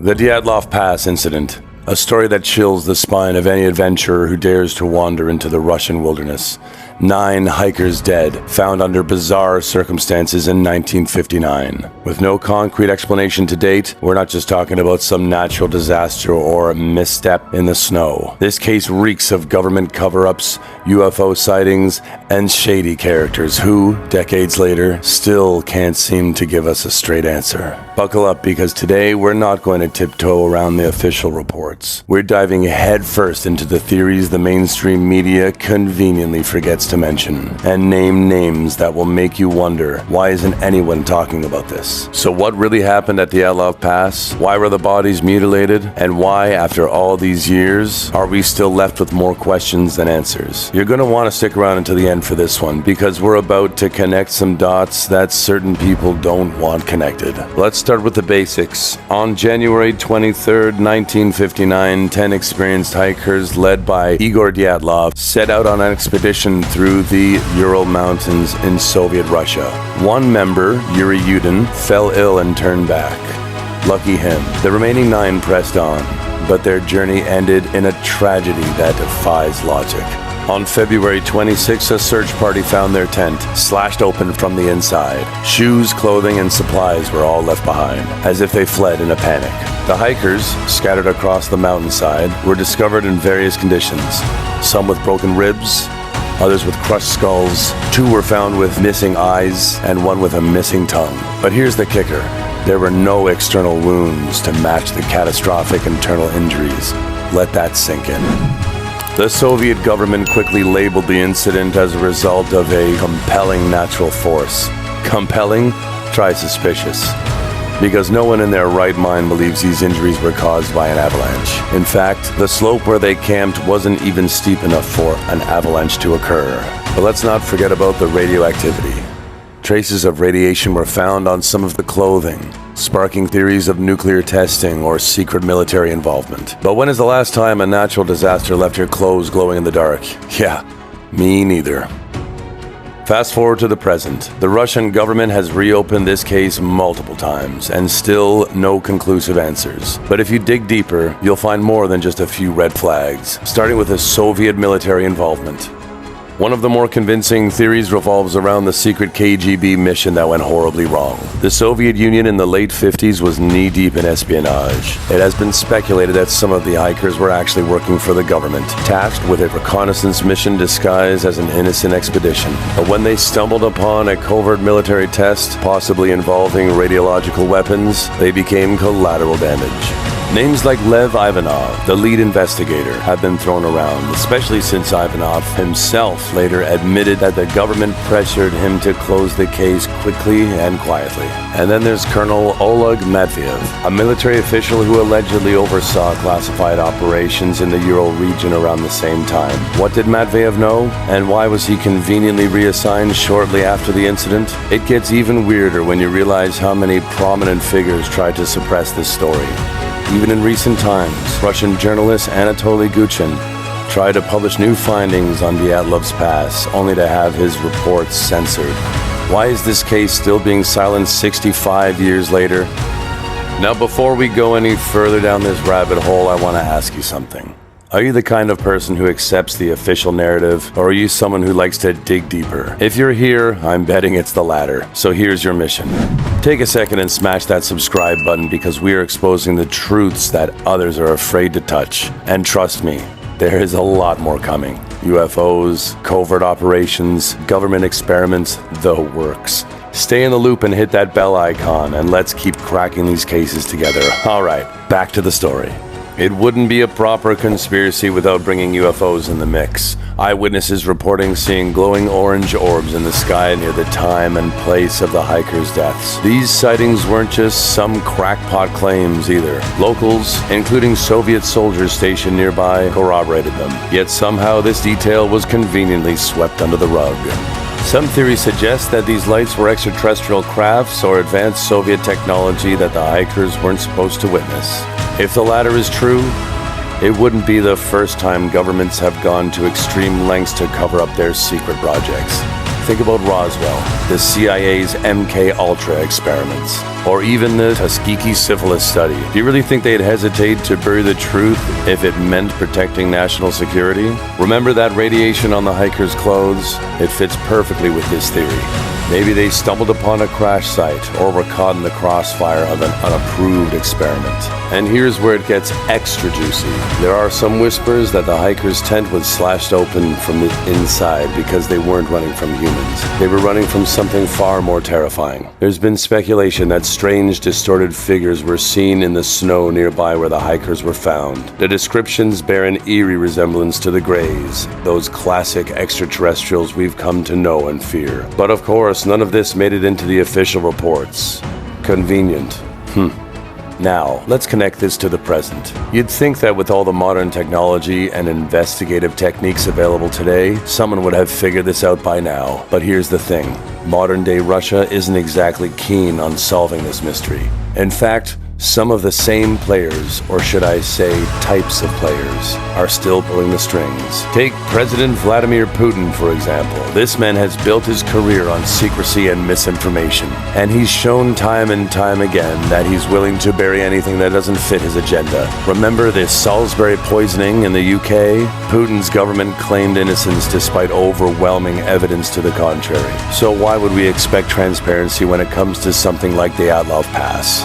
The Dyatlov Pass incident, a story that chills the spine of any adventurer who dares to wander into the Russian wilderness. 9 hikers dead, found under bizarre circumstances in 1959. With no concrete explanation to date, we're not just talking about some natural disaster or misstep in the snow. This case reeks of government cover-ups, UFO sightings, and shady characters who, decades later, still can't seem to give us a straight answer. Buckle up, because today we're not going to tiptoe around the official reports. We're diving headfirst into the theories the mainstream media conveniently forgets to mention, and name names that will make you wonder, why isn't anyone talking about this? So what really happened at the Dyatlov Pass? Why were the bodies mutilated? And why, after all these years, are we still left with more questions than answers? You're going to want to stick around until the end for this one, because we're about to connect some dots that certain people don't want connected. Let's start with the basics. On January 23rd, 1959, 10 experienced hikers led by Igor Dyatlov set out on an expedition through the Ural Mountains in Soviet Russia. One member, Yuri Yudin, fell ill and turned back. Lucky him. The remaining 9 pressed on, but their journey ended in a tragedy that defies logic. On February 26, a search party found their tent slashed open from the inside. Shoes, clothing, and supplies were all left behind, as if they fled in a panic. The hikers, scattered across the mountainside, were discovered in various conditions, some with broken ribs, others with crushed skulls. 2 were found with missing eyes, and 1 with a missing tongue. But here's the kicker. There were no external wounds to match the catastrophic internal injuries. Let that sink in. The Soviet government quickly labeled the incident as a result of a compelling natural force. Compelling? Try suspicious. Because no one in their right mind believes these injuries were caused by an avalanche. In fact, the slope where they camped wasn't even steep enough for an avalanche to occur. But let's not forget about the radioactivity. Traces of radiation were found on some of the clothing, sparking theories of nuclear testing or secret military involvement. But when is the last time a natural disaster left your clothes glowing in the dark? Yeah, me neither. Fast forward to the present. The Russian government has reopened this case multiple times, and still no conclusive answers. But if you dig deeper, you'll find more than just a few red flags, starting with the Soviet military involvement. One of the more convincing theories revolves around the secret KGB mission that went horribly wrong. The Soviet Union in the late 50s was knee-deep in espionage. It has been speculated that some of the hikers were actually working for the government, tasked with a reconnaissance mission disguised as an innocent expedition. But when they stumbled upon a covert military test, possibly involving radiological weapons, they became collateral damage. Names like Lev Ivanov, the lead investigator, have been thrown around, especially since Ivanov himself later admitted that the government pressured him to close the case quickly and quietly. And then there's Colonel Oleg Matveyev, a military official who allegedly oversaw classified operations in the Ural region around the same time. What did Matveyev know, and why was he conveniently reassigned shortly after the incident? It gets even weirder when you realize how many prominent figures tried to suppress this story. Even in recent times, Russian journalist Anatoly Guchin tried to publish new findings on Dyatlov's Pass, only to have his reports censored. Why is this case still being silenced 65 years later? Now, before we go any further down this rabbit hole, I want to ask you something. Are you the kind of person who accepts the official narrative, or are you someone who likes to dig deeper? If you're here, I'm betting it's the latter. So here's your mission. Take a second and smash that subscribe button, because we are exposing the truths that others are afraid to touch. And trust me, there is a lot more coming. UFOs, covert operations, government experiments, the works. Stay in the loop and hit that bell icon, and let's keep cracking these cases together. All right, back to the story. It wouldn't be a proper conspiracy without bringing UFOs in the mix. Eyewitnesses reporting seeing glowing orange orbs in the sky near the time and place of the hikers' deaths. These sightings weren't just some crackpot claims either. Locals, including Soviet soldiers stationed nearby, corroborated them. Yet somehow this detail was conveniently swept under the rug. Some theories suggest that these lights were extraterrestrial crafts or advanced Soviet technology that the hikers weren't supposed to witness. If the latter is true, it wouldn't be the first time governments have gone to extreme lengths to cover up their secret projects. think about Roswell, the CIA's MK Ultra experiments, or even the Tuskegee syphilis study. Do you really think they'd hesitate to bury the truth if it meant protecting national security? Remember that radiation on the hikers' clothes? It fits perfectly with this theory. Maybe they stumbled upon a crash site or were caught in the crossfire of an unapproved experiment. And here's where it gets extra juicy. There are some whispers that the hikers' tent was slashed open from the inside because they weren't running from humans. They were running from something far more terrifying. There's been speculation that strange, distorted figures were seen in the snow nearby where the hikers were found. The descriptions bear an eerie resemblance to the Greys, those classic extraterrestrials we've come to know and fear. But of course, none of this made it into the official reports. Convenient. Now, let's connect this to the present. You'd think that with all the modern technology and investigative techniques available today, someone would have figured this out by now. But here's the thing. Modern-day Russia isn't exactly keen on solving this mystery. In fact, some of the same players, or should I say types of players, are still pulling the strings. Take President Vladimir Putin, for example. This man has built his career on secrecy and misinformation, and he's shown time and time again that he's willing to bury anything that doesn't fit his agenda. Remember this Salisbury poisoning in the UK? Putin's government claimed innocence despite overwhelming evidence to the contrary. So why would we expect transparency when it comes to something like the Dyatlov Pass?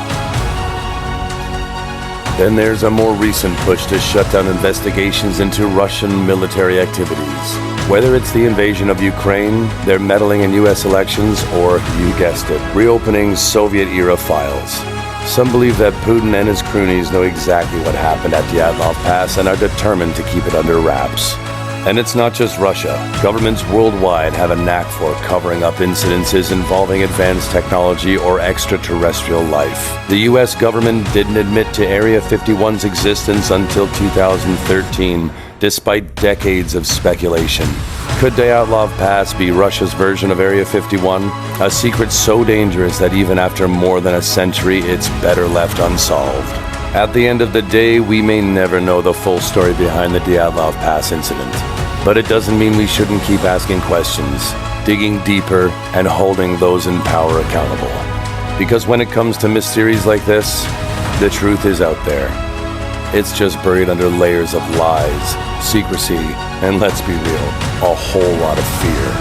Then there's a more recent push to shut down investigations into Russian military activities. Whether it's the invasion of Ukraine, their meddling in US elections, or, you guessed it, reopening Soviet-era files. Some believe that Putin and his cronies know exactly what happened at Dyatlov Pass and are determined to keep it under wraps. And it's not just Russia. Governments worldwide have a knack for covering up incidences involving advanced technology or extraterrestrial life. The US government didn't admit to Area 51's existence until 2013, despite decades of speculation. Could Dyatlov Pass be Russia's version of Area 51? A secret so dangerous that even after more than a century, it's better left unsolved. At the end of the day, we may never know the full story behind the Dyatlov Pass incident. But it doesn't mean we shouldn't keep asking questions, digging deeper, and holding those in power accountable. Because when it comes to mysteries like this, the truth is out there. It's just buried under layers of lies, secrecy, and let's be real, a whole lot of fear.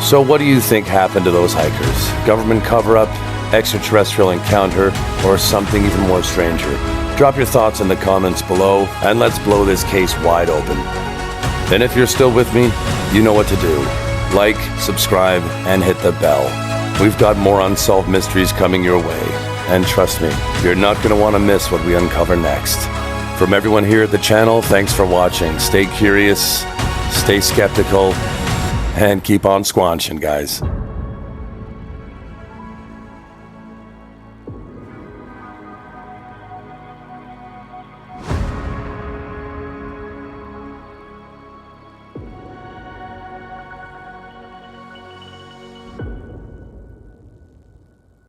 So what do you think happened to those hikers? Government cover-up, extraterrestrial encounter, or something even more stranger? Drop your thoughts in the comments below, and let's blow this case wide open. And if you're still with me, you know what to do. Like, subscribe, and hit the bell. We've got more unsolved mysteries coming your way. And trust me, you're not going to want to miss what we uncover next. From everyone here at the channel, thanks for watching. Stay curious, stay skeptical, and keep on squanching, guys.